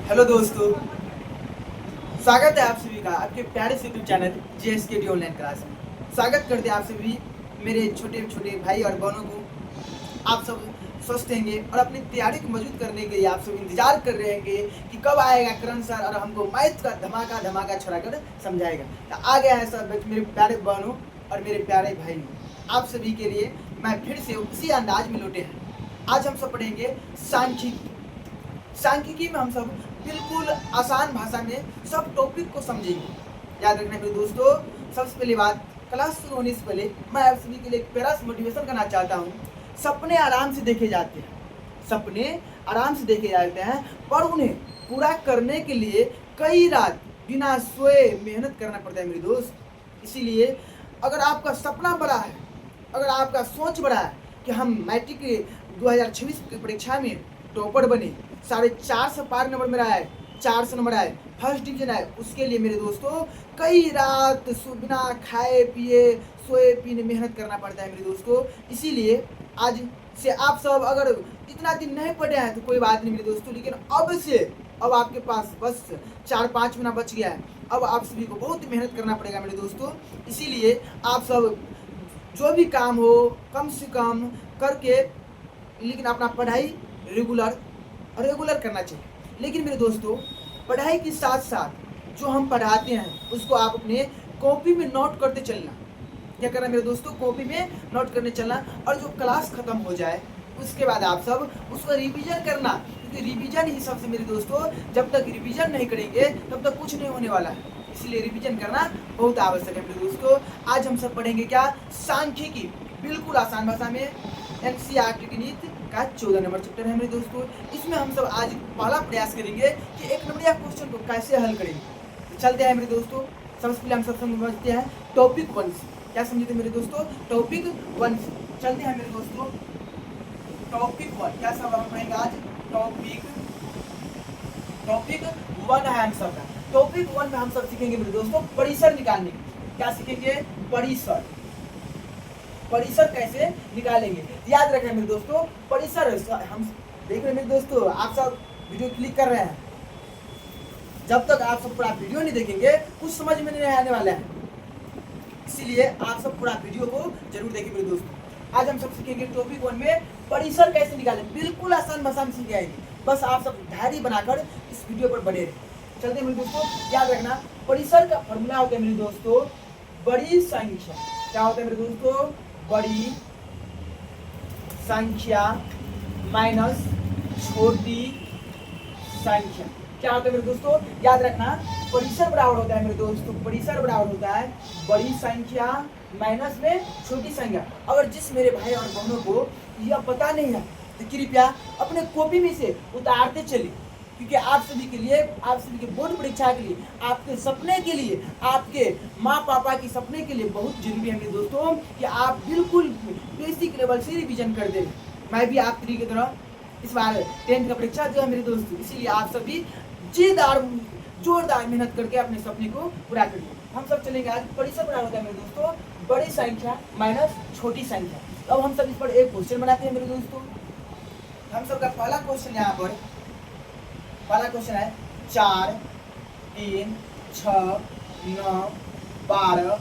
Hello दोस्तों, स्वागत है आप सभी का आपके प्यारे से YouTube channel JSKD online class में। स्वागत करते हैं आप सभी मेरे छोटे छोटे भाई और बहनों को। आप सब स्वस्थ रहेंगे और अपनी तैयारी को मजबूत करने के लिए आप सब इंतजार कर रहे हैं कि कब आएगा करण सर और हमको मैथ का धमाका धमाका छोड़ा कर समझाएगा। तो आ गया है सब मेरे प्यारे बहनों और मेरे प्यारे भाई, आप सभी के लिए मैं फिर से उसी अंदाज में लौटे हैं। आज हम सब पढ़ेंगे सांख्यिकी। सांख्यिकी में हम सब बिल्कुल आसान भाषा में सब टॉपिक को समझेंगे। याद रखना मेरे दोस्तों, सबसे पहली बात, क्लास शुरू होने से पहले मैं आप सभी के लिए एक प्यारा मोटिवेशन करना चाहता हूँ। सपने आराम से देखे जाते हैं, सपने आराम से देखे जाते हैं, पर उन्हें पूरा करने के लिए कई रात बिना सोए मेहनत करना पड़ता है मेरे दोस्त। इसीलिए अगर आपका सपना बड़ा है, अगर आपका सोच बड़ा है कि हम मैट्रिक 2026 की परीक्षा में टॉपर बने, 450 पार नंबर मेरा आए, 400 नंबर आए, फर्स्ट डिवीजन आए, उसके लिए मेरे दोस्तों कई रात बिना खाए पिए सोए पीने मेहनत करना पड़ता है मेरे दोस्तों। इसीलिए आज से आप सब अगर इतना दिन नहीं पढ़े हैं तो कोई बात नहीं मेरे दोस्तों, लेकिन अब आपके पास बस 4-5 महीना बच गया है। अब आप सभी को बहुत मेहनत करना पड़ेगा मेरे दोस्तों। इसीलिए आप सब जो भी काम हो कम से कम करके, लेकिन अपना पढ़ाई रेगुलर करना चाहिए। लेकिन मेरे दोस्तों, पढ़ाई के साथ साथ जो हम पढ़ाते हैं उसको आप अपने कॉपी में नोट करते चलना। क्या करना मेरे दोस्तों, कॉपी में नोट करने चलना, और जो क्लास खत्म हो जाए उसके बाद आप सब उसको रिवीजन करना, क्योंकि रिवीजन ही सबसे मेरे दोस्तों, जब तक रिवीजन नहीं करेंगे तब तक कुछ नहीं होने वाला है। इसलिए रिवीजन करना बहुत आवश्यक है मेरे दोस्तों। आज हम सब पढ़ेंगे क्या, सांख्यिकी, बिल्कुल आसान भाषा में। NCERT की नीति का 14 नंबर चैप्टर है मेरे दोस्तों। इसमें हम सब आज पहला प्रयास करेंगे कि एक नंबरिया क्वेश्चन को कैसे हल करेंगे। तो चलते हैं मेरे दोस्तों, सबसे पहले हम सब समझते हैं टॉपिक 1 से। क्या समझे थे मेरे दोस्तों, टॉपिक 1 से चलते हैं मेरे दोस्तों। टॉपिक 1 क्या सब हम पढ़ेंगे आज, टॉपिक 1 है हम सब का। टॉपिक 1 में हम सब सीखेंगे मेरे दोस्तों परिसर निकालने की। क्या सीखेंगे, परिसर कैसे निकालेंगे। याद रखें मेरे दोस्तों, परिसर हम देख रहे हैं मेरे दोस्तों, आप सब वीडियो क्लिक कर रहे हैं। जब तक आप सब पूरा वीडियो नहीं देखेंगे कुछ समझ में नहीं आने वाला है। इसीलिए आप सब पूरा वीडियो को जरूर देखें मेरे दोस्तों। आज हम सब सीखेंगे टॉपिक 1 में परिसर कैसे निकालें, बिल्कुल आसान भाषा में सीख जाएंगे। बस आप सब डायरी बनाकर इस वीडियो पर बने रहे। चलते मेरे दोस्तों, याद रखना परिसर का फॉर्मूला होता है मेरे दोस्तों बड़ी संख्या। क्या होता है मेरे दोस्तों, बड़ी संख्या माइनस छोटी संख्या। क्या होता है मेरे दोस्तों, याद रखना परिसर बराबर होता है मेरे दोस्तों, परिसर बराबर होता है बड़ी संख्या माइनस में छोटी संख्या। अगर जिस मेरे भाई और बहनों को यह पता नहीं है तो कृपया अपने कॉपी में से उतारते चलिए, क्योंकि आप सभी के लिए, आप सभी के बोर्ड परीक्षा के लिए, आपके सपने के लिए, आपके माँ पापा के सपने के लिए बहुत जरूरी है मेरे दोस्तों कि आप बिल्कुल बेसिक लेवल से रिवीजन कर दें। मैं भी आप तरीके की तरह इस बार 10th का परीक्षा जो है मेरे दोस्तों, इसीलिए आप सभी जोरदार मेहनत करके अपने सपने को पूरा करिए। हम सब चलेंगे आज परिसर बड़ा होता है मेरे दोस्तों बड़ी संख्या माइनस छोटी संख्या। अब हम सब इस पर एक क्वेश्चन बनाते हैं मेरे दोस्तों। हम सब का पहला क्वेश्चन यहाँ पर, पहला क्वेश्चन है 4, 3, 6, 9, 12,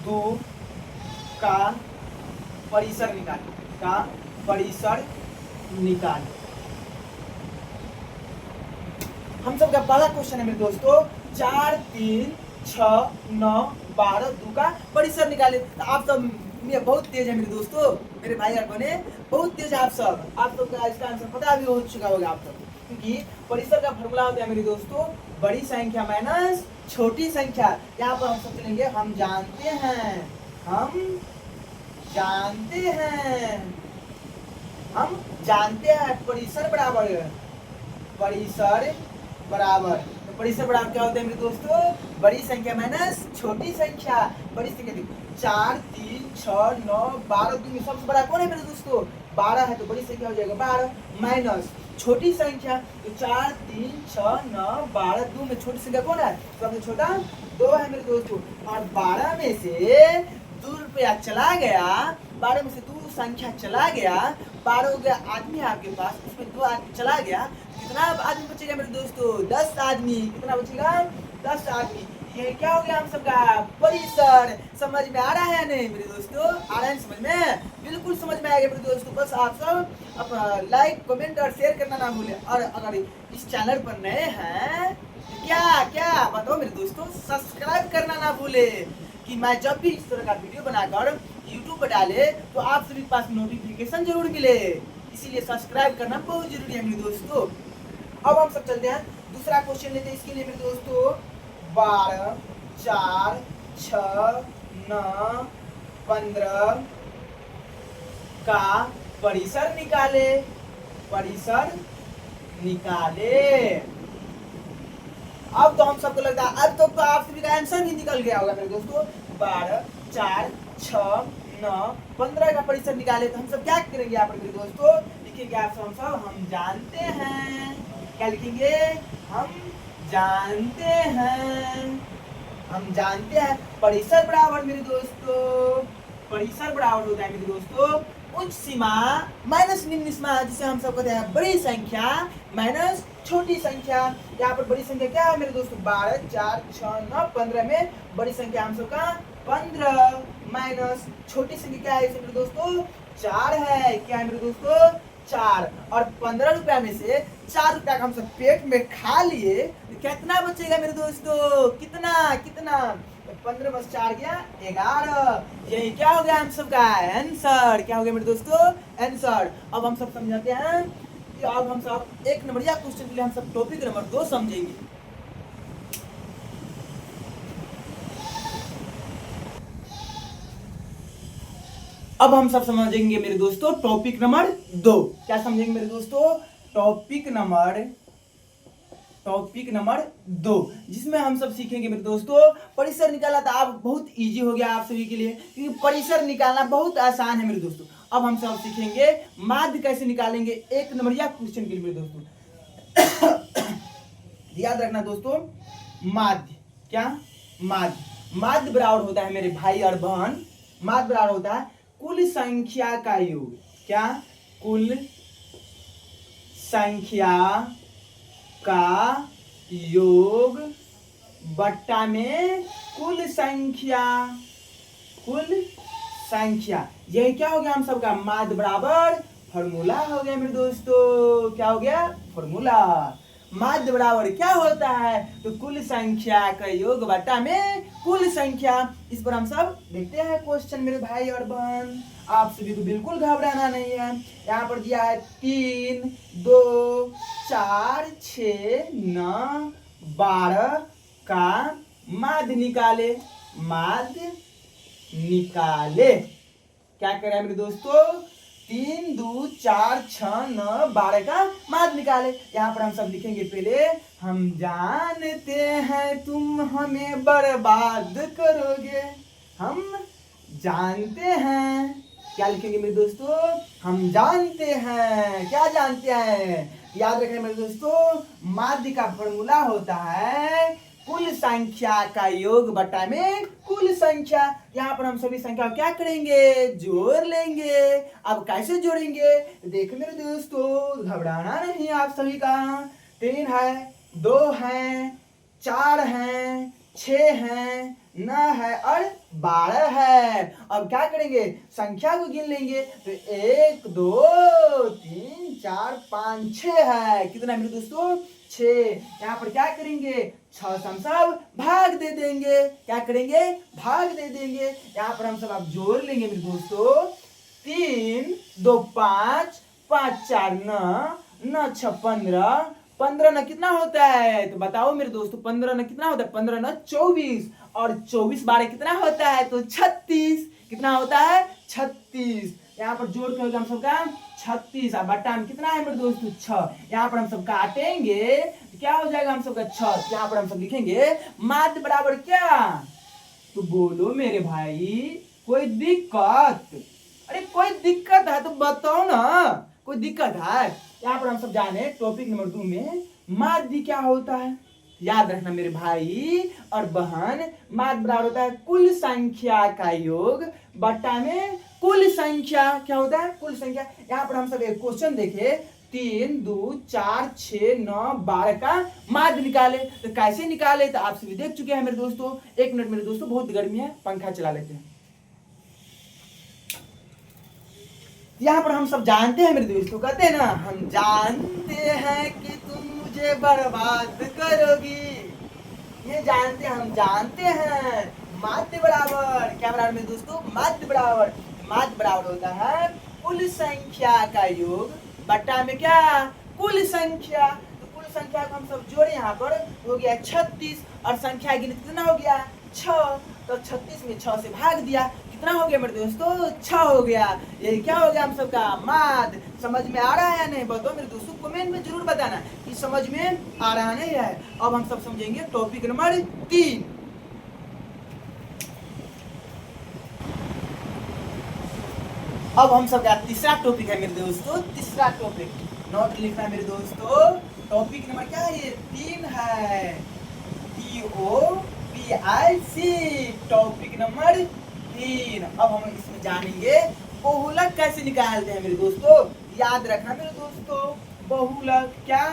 2 का परिसर निकालें। हम सब का पहला क्वेश्चन है मेरे दोस्तों 4, 3, 6, 9, 12, 2 का परिसर निकाले। तो आप सब बहुत तेज है मेरे दोस्तों, मेरे भाई और बहने बहुत तेज है आप सब का इसका आंसर पता भी हो चुका होगा आप सब, क्योंकि परिसर का फॉर्मूला होता है मेरे दोस्तों बड़ी संख्या माइनस छोटी संख्या। यहाँ पर हम सब चलेंगे, हम जानते हैं परिसर बराबर तो परिसर बराबर क्या होता है मेरे दोस्तों, बड़ी संख्या माइनस छोटी संख्या। बड़ी संख्या 4, 3, 6, 9, 12, 2 में सबसे बड़ा कौन है मेरे दोस्तों, 12 है, तो बड़ी संख्या हो जाएगा 12 माइनस छोटी संख्या तो 4, 3, 6, 9, 12, 2 में छोटी संख्या कौन है, सबसे छोटा 2 है मेरे दोस्तों। और 12 में से 2 रुपया चला गया, 12 में से 2 संख्या चला गया, 12 हो गया आदमी आपके पास, उसमें 2 आदमी चला गया, कितना आदमी बचेगा मेरे दोस्तों? 10 आदमी। कितना बचेगा? 10 आदमी। ये क्या हो गया हम सबका? परिसर। समझ में आ रहा है या नहीं मेरे दोस्तों? आ रहा है समझ में? बिल्कुल समझ में आएगा मेरे दोस्तों। बस आप सब अपना लाइक, कमेंट और शेयर करना ना भूलें। और अगर इस चैनल पर नए हैं तो क्या क्या बताओ मेरे दोस्तों, सब्सक्राइब करना ना भूले, कि मैं जब भी इस तरह का वीडियो बनाकर यूट्यूब पर डाले तो आप सभी के पास नोटिफिकेशन जरूर मिले। इसीलिए सब्सक्राइब करना बहुत जरूरी है मेरे दोस्तों। अब हम सब चलते हैं दूसरा क्वेश्चन लेते हैं इसके लिए मेरे दोस्तों। 12, 4, 6, 9, 15 का परिसर निकाले। परिसर निकाले। अब तो हम सबको लगता है, अब तो आप सभी का आंसर भी निकल गया होगा मेरे दोस्तों। 12, 4, 6, 9, 15 का परिसर निकाले। तो हम सब क्या करेंगे यहाँ पर मेरे दोस्तों? लिखेंगे आप सब हम जानते हैं। क्या लिखेंगे? हम जानते हैं। हम जानते हैं परिसर बराबर मेरे दोस्तों, परिसर बराबर होता है मेरे दोस्तों उच्च सीमा माइनस निम्न सीमा, जिसे हम सब कहते हैं बड़ी संख्या माइनस छोटी संख्या। यहाँ पर बड़ी संख्या क्या है मेरे दोस्तों? 12, 4, 6, 9, 15 में बड़ी संख्या हम सबका 15 माइनस छोटी संख्या क्या है मेरे दोस्तों? 4 है। क्या है मेरे दोस्तों? 4। और 15 रुपया में से 4 रुपया का हम सब पेट में खा लिए तो कितना बचेगा मेरे दोस्तों? कितना कितना? 15 + 4 गया 11। यही क्या हो गया हम सबका आंसर? क्या हो गया मेरे दोस्तों? आंसर। अब हम सब समझाते हैं कि अब हम सब 1 नंबरिया क्वेश्चन के लिए हम सब टॉपिक नंबर 2 समझेंगे। अब हम सब समझेंगे मेरे दोस्तों टॉपिक नंबर 2। क्या समझेंगे मेरे दोस्तों? टॉपिक नंबर 2, जिसमें हम सब सीखेंगे मेरे दोस्तों परिसर निकाला था। अब बहुत इजी हो गया आप सभी के लिए, क्योंकि परिसर निकालना बहुत आसान है मेरे दोस्तों। अब हम सब सीखेंगे माध्य कैसे निकालेंगे 1 नंबरिया क्वेश्चन के लिए मेरे दोस्तों। याद रखना दोस्तों, माध्य क्या? माध्य बराबर होता है मेरे भाई और बहन, माध्य बराबर होता है कुल संख्या का योग। क्या? कुल संख्या का योग बट्टा में कुल संख्या। यही क्या हो गया हम सबका? माध्य बराबर फॉर्मूला हो गया मेरे दोस्तों। क्या हो गया? फॉर्मूला। माध्य बराबर क्या होता है? तो कुल संख्या का योग बट्टा में कुल संख्या। इस पर हम सब देखते हैं क्वेश्चन मेरे भाई और बहन। आप सभी को बिल्कुल घबराना नहीं है। यहाँ पर दिया है 3, 2, 4, 6, 9, 12 का माध्य निकाले। माध्य निकाले। क्या कर रहा है मेरे दोस्तों? 3, 2, 4, 6, 9, 12 का माध्य निकाले। यहाँ पर हम सब लिखेंगे पहले हम जानते हैं तुम हमें बर्बाद करोगे। हम जानते हैं। क्या लिखेंगे मेरे दोस्तों? हम जानते हैं। क्या जानते हैं? याद रखना मेरे दोस्तों, माध्य का फॉर्मूला होता है कुल संख्या का योग बटा में कुल संख्या। यहाँ पर हम सभी संख्या क्या करेंगे? जोड़ लेंगे। अब कैसे जोड़ेंगे? देखो मेरे दोस्तों, घबराना नहीं आप सभी का। 3 है, 2 है, 4 है, 6 है, 9 है और 12 है। अब क्या करेंगे? संख्या को गिन लेंगे। तो 1, 2, 3, 4, 5, 6 है। कितना मेरे दोस्तों? 6। यहाँ पर क्या करेंगे? 6 से हम सब भाग दे देंगे। क्या करेंगे? भाग दे देंगे। यहाँ पर हम सब अब जोड़ लेंगे मेरे दोस्तों। 3, 2, 5, 5, 4, 9, 9, 6, 15, 15 न कितना होता है? तो बताओ मेरे दोस्तों, 15 न कितना होता है? 15 न 24 और 24 12 कितना होता है? तो 36। कितना होता है? 36। यहाँ पर जोड़ कर हम सबका 36 और बट्टा में कितना है मेरे दोस्तों? 6। यहाँ पर हम सब काटेंगे तो क्या हो जाएगा? हम सबका 6। यहाँ पर हम सब लिखेंगे माध्य बराबर क्या? तो बोलो मेरे भाई, कोई दिक्कत? अरे कोई दिक्कत है तो बताओ ना, कोई दिक्कत है? यहाँ पर हम सब जाने टॉपिक नंबर 2 में माध्य क्या होता है। याद रखना मेरे भाई और बहन, माध्य बराबर होता है कुल संख्या का योग बट्टा में कुल संख्या क्या होता है, कुल संख्या। यहाँ पर हम सब एक क्वेश्चन देखे 3 2 4 6 9 12 का माध्य निकाले, तो कैसे निकाले तो आप सभी देख चुके हैं मेरे दोस्तों। एक मिनट मेरे दोस्तों, बहुत गर्मी है, पंखा चला लेते हैं। यहाँ पर हम सब जानते हैं मेरे दोस्तों, कहते हैं ना, हम जानते हैं कि तुम मुझे बर्बाद करोगी, ये जानते हैं, हम जानते हैं। माध्य बराबर क्या बराबर मेरे दोस्तों, माध्य बराबर, माध्य बराबर होता है कुल संख्या का योग बट्टा में क्या, कुल संख्या। तो कुल संख्या को हम सब जोड़े, यहाँ पर हो गया 36 और संख्या गिनती कितना हो गया 6, तो 36 में 6 से भाग दिया, कितना हो गया मेरे दोस्तों 6 हो गया। ये क्या हो गया हम सबका माध्य। समझ में आ रहा है या नहीं बताओ मेरे दोस्तों, कमेंट में जरूर बताना कि समझ में आ रहा नहीं है। अब हम सब समझेंगे टॉपिक नंबर 3। अब हम सबका तीसरा टॉपिक है मेरे दोस्तों, तीसरा टॉपिक नोट लिखना है मेरे दोस्तों। टॉपिक नंबर क्या है, ये 3 है, TOPIC, टॉपिक नंबर 3। अब हम इसमें जानेंगे बहुलक कैसे निकालते हैं मेरे दोस्तों। याद रखना मेरे दोस्तों, बहुलक क्या,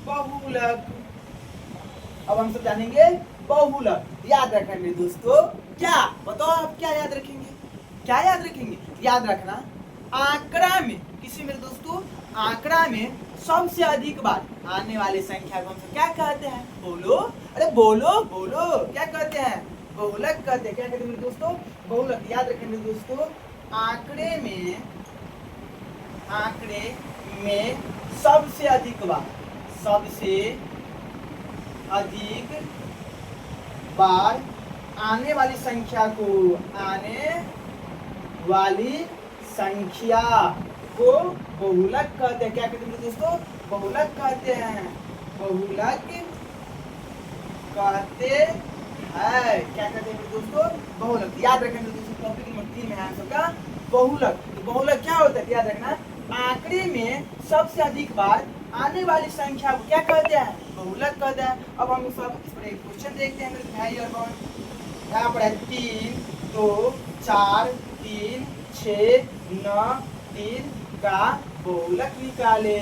बहुलक। अब हम सब जानेंगे बहुलक। याद रखना मेरे दोस्तों, क्या बताओ आप क्या याद रखेंगे, क्या याद रखेंगे। याद रखना आंकड़ा में, किसी मेरे दोस्तों आंकड़ा में सबसे अधिक बार आने वाली संख्या को हम सब क्या कहते हैं, बोलो, अरे बोलो बोलो, क्या कहते हैं, बहुलक कहते हैं। क्या कहते हैं मेरे दोस्तों, बहुलक। याद रखें मेरे दोस्तों, आंकड़े में सबसे अधिक बार, सबसे अधिक बार आने वाली संख्या को, आने वाली संख्या को बहुलक कहते हैं। क्या कहते हैं दोस्तों, बहुलक कहते हैं, बहुलक कहते हैं। क्या कहते हैं दोस्तों, बहुलक। याद रखें दोस्तों, टॉपिक नंबर 3 में है हम सबका बहुलक। तो बहुलक क्या होता है, याद रखना आंकड़े में सबसे अधिक बार आने वाली संख्या को क्या कहते हैं, बहुलक कहते हैं। अब हम सब इस पर एक क्वेश्चन देखते हैं मेरे भाई और बहन। यहाँ पर है 3 2 4 3 6 9 3 का बहुलक निकाले,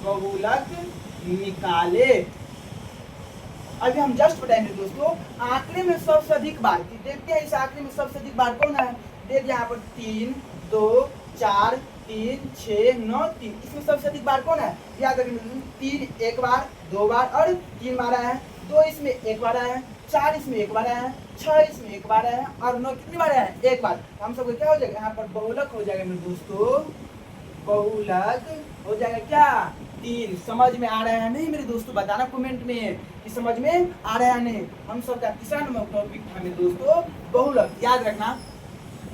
बहुलक निकाले। अभी हम जस्ट बताएंगे दोस्तों, आंकड़े में सबसे अधिक बार, देखते हैं इस आंकड़े में सबसे अधिक बार कौन है। देखिए यहाँ पर 3 2 4 3 6 9 3, इसमें सबसे अधिक बार कौन है। याद रखिए 3 एक बार, 2 बार और 3 बार आया है, 2 इसमें एक बार आया है, 4 इसमें एक बार आया है, 6 इसमें एक बार आया है और 9 कितनी बार आया है, एक बार। हम सबको क्या हो जाएगा, यहाँ पर बहुलक हो जाएगा मेरे दोस्तों, बहुलक हो जाएगा क्या 3। समझ में आ रहा है नहीं मेरे दोस्तों, बताना कमेंट में कि समझ में आ रहा है नहीं। हम सबका तीसरा नंबर टॉपिक था मेरे दोस्तों बहुलक। याद रखना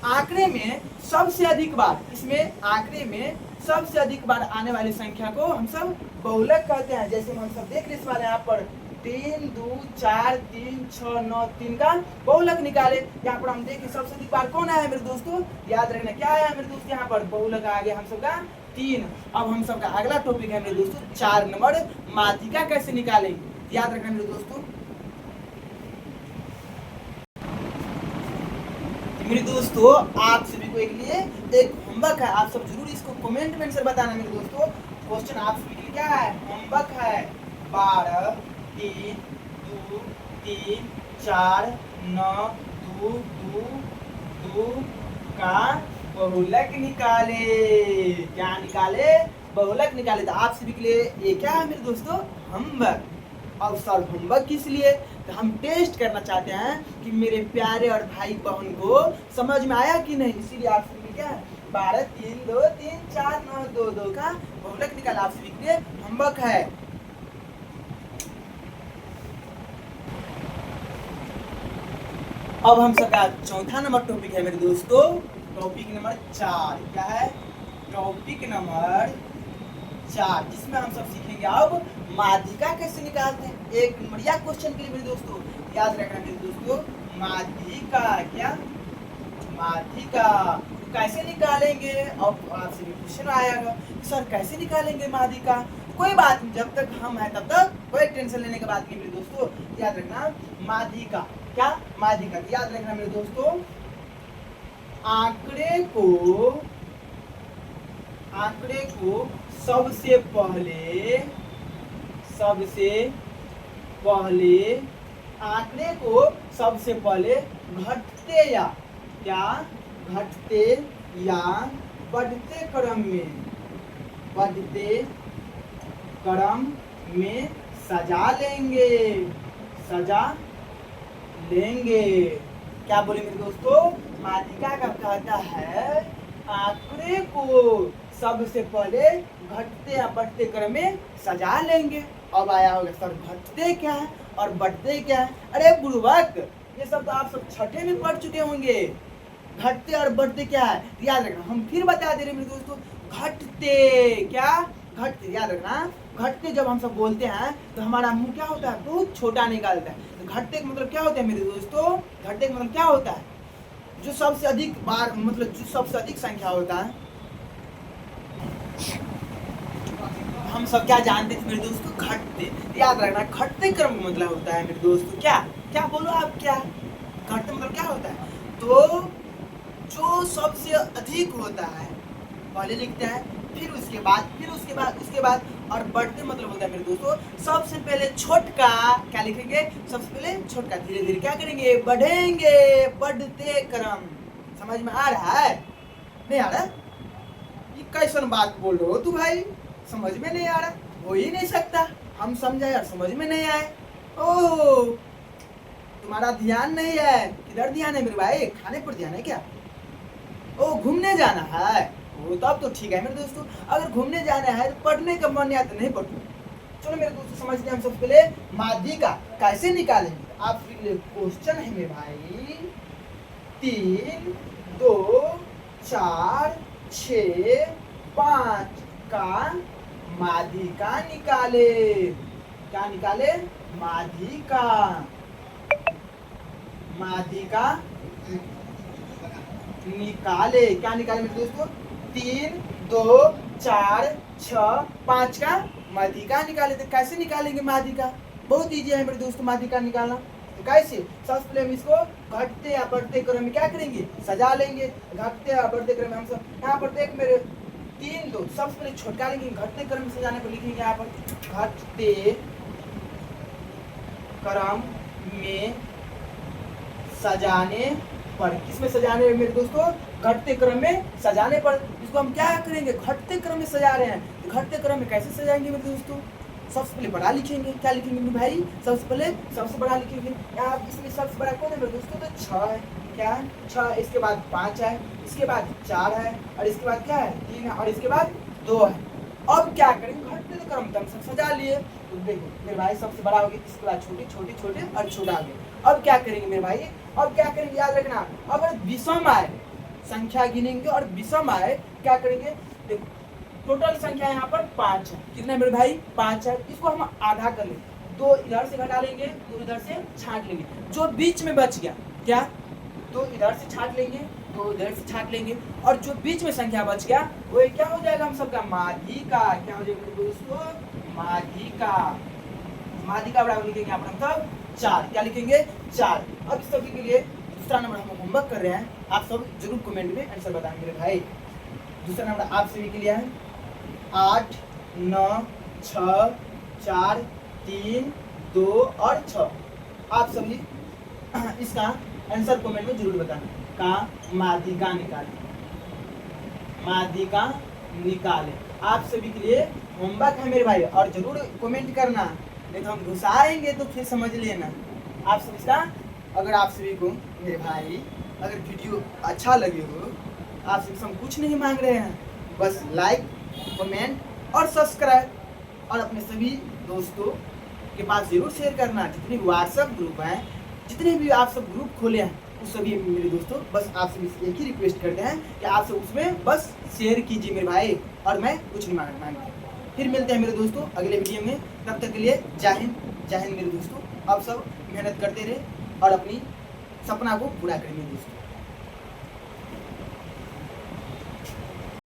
आंकड़े में सबसे अधिक बार, इसमें आंकड़े में सबसे अधिक बार आने वाली संख्या को हम सब बहुलक कहते हैं। जैसे हम सब देख रहे हैं यहाँ पर 3 2 4 3 6 9 3 का बहुलक निकाले। यहाँ पर हम देखें सबसे अधिक बार कौन आया है मेरे दोस्तों, याद रखना क्या आया है मेरे दोस्तों, यहाँ पर बहुलक आ गया हम सबका 3। अब हम सबका अगला टॉपिक है मेरे दोस्तों 4 नंबर, माध्यिका कैसे निकालेंगे। याद रखना मेरे दोस्तों, मेरे दोस्तों आप सभी को एक लिए एक होमवर्क है, आप सब जरूर इसको कमेंट में आंसर बताना मेरे दोस्तों। क्वेश्चन आप सभी के लिए क्या है, होमवर्क है 12 3 2 3 4 9 2 2 2 का बहुलक निकाले। क्या निकाले, बहुलक निकाले। तो आप सभी के लिए ये क्या है मेरे दोस्तों, होमवर्क। और सर होमवर्क किस लिए, तो हम टेस्ट करना चाहते हैं कि मेरे प्यारे और भाई बहन को समझ में आया कि नहीं, इसीलिए आप सभी क्या है 12 3 2 3 4 9 2 2 का बहुलक निकाला। आप सभी के लिए होमवर्क है। अब हम सबका चौथा नंबर टॉपिक है मेरे दोस्तों, टॉपिक नंबर 4। क्या है, टॉपिक नंबर 4, जिसमें हम सब सीखेंगे अब माध्यिका कैसे निकालते हैं। एक बढ़िया क्वेश्चन के लिए मेरे दोस्तों याद रखना मेरे दोस्तों, माध्यिका क्या, माध्यिका कैसे निकालेंगे? अब आपसे भी क्वेश्चन आएगा कि सर कैसे निकालेंगे माध्यिका? कोई बात नहीं, जब तक हम हैं तब तक कोई टेंशन लेने की बात नहीं मेरे दोस्तों। याद रखना माध्यिका, क्या माध्यिका, याद रखना मेरे दोस्तों, आंकड़े को सबसे पहले आंकड़े को सबसे पहले घटते या क्या, घटते या बढ़ते क्रम में सजा लेंगे। क्या बोले मेरे दोस्तों? माध्यिका का कहता है आंकड़े को सबसे पहले घटते या बढ़ते क्रम में सजा लेंगे। अब आया होगा सर घटते क्या है और बढ़ते क्या है? अरे बुड़बक, ये सब तो आप सब छठे में पढ़ चुके होंगे। घटते और बढ़ते क्या है याद रखना, हम फिर बता दे रहे मेरे दोस्तों। घटते क्या, घटते याद रखना, घटते जब हम सब बोलते हैं तो हमारा मुंह क्या होता है, बहुत छोटा निकालता है। तो घटते का मतलब क्या होता है मेरे दोस्तों? घटते का मतलब क्या होता है? जो सबसे अधिक बार, मतलब जो सबसे अधिक संख्या होता है, हम सब क्या जानते थे मेरे दोस्तों? घटते। याद रखना घटते क्रम का मतलब होता है मेरे दोस्तों क्या, क्या बोलो आप, क्या घटते मतलब क्या होता है? तो जो सबसे अधिक होता है पहले लिखते हैं, फिर उसके बाद और बढ़ते मतलब होता है मेरे दोस्तों सबसे पहले छोटका, क्या लिखेंगे? सबसे पहले छोटका, धीरे धीरे क्या करेंगे? बढ़ेंगे, बढ़ते क्रम। समझ में आ रहा है? नहीं आ रहा? ये कैसन बात बोल रहे हो तू भाई? समझ में नहीं आ रहा? हो ही नहीं सकता, हम समझाए और समझ में नहीं आए। ओह, तुम्हारा ध्यान नहीं है। किधर ध्यान है मेरे भाई? खाने पर ध्यान है क्या? ओ, घूमने जाना है? वो तो अब तो ठीक है मेरे दोस्तों। अगर घूमने जाना है तो पढ़ने का मन या तो नहीं पढ़ो। चलो मेरे दोस्तों समझते हैं हम सबसे पहले माध्यिका कैसे निकालेंगे। आपके लिए क्वेश्चन है मेरे भाई, 3, 2, 4, 6, 5 का माध्यिका निकाले। क्या निकाले? माध्यिका निकाले। क्या निकाले मेरे दोस्तों? 3, 2, 4, 6, 5 का माध्यिका निकाले। तो कैसे निकालेंगे माध्यिका? बहुत इजी है मेरे दोस्तों माध्यिका निकालना। तो कैसे? सबसे पहले हम इसको घटते या बढ़ते क्रम में क्या करेंगे? सजा लेंगे। घटते या बढ़ते क्रम में हम सब यहाँ पर देख मेरे 3, 2 सबसे पहले छोटका लेंगे, घटते क्रम में सजाने को लिखेंगे यहाँ पर घटते क्रम में सजाने पर। किसमें सजाने मेरे दोस्तों? घटते क्रम में सजाने पर। इसको हम क्या करेंगे? घटते क्रम में सजा रहे हैं। तो घटते क्रम में कैसे सजाएंगे मेरे दोस्तों? सबसे पहले बड़ा लिखेंगे। क्या लिखेंगे मेरे भाई? सबसे पहले सबसे बड़ा लिखेंगे। यहाँ इसमें सबसे बड़ा कौन है मेरे दोस्तों? तो 6 है। क्या है? 6। इसके बाद 5 है, इसके बाद 4 है, और इसके बाद क्या है? 3 है, और इसके बाद 2 है। अब क्या करेंगे? घटते क्रम में हम सब सजा लिए। तो देखो मेरे भाई सबसे बड़ा हो गया, इसके बाद छोटे छोटे छोटे और छोटा हो गया। अब क्या करेंगे मेरे भाई? अब क्या करेंगे याद रखना, अगर विषम आए, संख्या गिनेंगे और विषम आए क्या करेंगे? देखो टोटल संख्या यहाँ पर 5 है। कितना मेरे भाई? 5 है। इसको हम आधा कर लेंगे, 2 इधर से घटा लेंगे, 2 इधर से छांट लेंगे। जो बीच में बच गया क्या? 2 इधर से छांट लेंगे, 2 इधर से छांट लेंगे, और जो बीच में संख्या बच गया वो क्या हो जाएगा? हम सबका माध्यिका। क्या हो जाएगा दोस्तों? माध्यिका। माध्यिका बराबर लिखेंगे यहाँ पर हम सब 4। क्या लिखेंगे? 4। अब इस सभी के लिए दूसरा नंबर हम होमवर्क कर रहे हैं, आप सब जरूर कमेंट में आंसर बताएंगे मेरे भाई। दूसरा नंबर आप सभी के लिए है 8, 9, 6, 4, 3, 2 और 6। आप सभी इसका आंसर कमेंट में जरूर बताना। का माध्यिका निकाले, माध्यिका निकाले। आप सभी के लिए होमवर्क है मेरे भाई, और जरूर कमेंट करना, नहीं तो हम घुसाएंगे तो फिर समझ लेना। आप सभी इसका, अगर आप सभी को मेरे भाई अगर वीडियो अच्छा लगे हो, आप सभी से हम कुछ नहीं मांग रहे हैं, बस लाइक, कमेंट और सब्सक्राइब, और अपने सभी दोस्तों के पास जरूर शेयर करना। जितने व्हाट्सएप ग्रुप हैं, जितने भी आप सब ग्रुप खोले हैं, उस सभी मेरे दोस्तों बस आप सभी एक ही रिक्वेस्ट करते हैं कि आप सब उसमें बस शेयर कीजिए मेरे भाई, और मैं कुछ नहीं मांगता। फिर मिलते हैं मेरे दोस्तों अगले वीडियो में। तब तक के लिए जय हिंद, जय हिंद मेरे दोस्तों। आप सब मेहनत करते रहे और अपनी सपना को पूरा करें मेरे दोस्तों।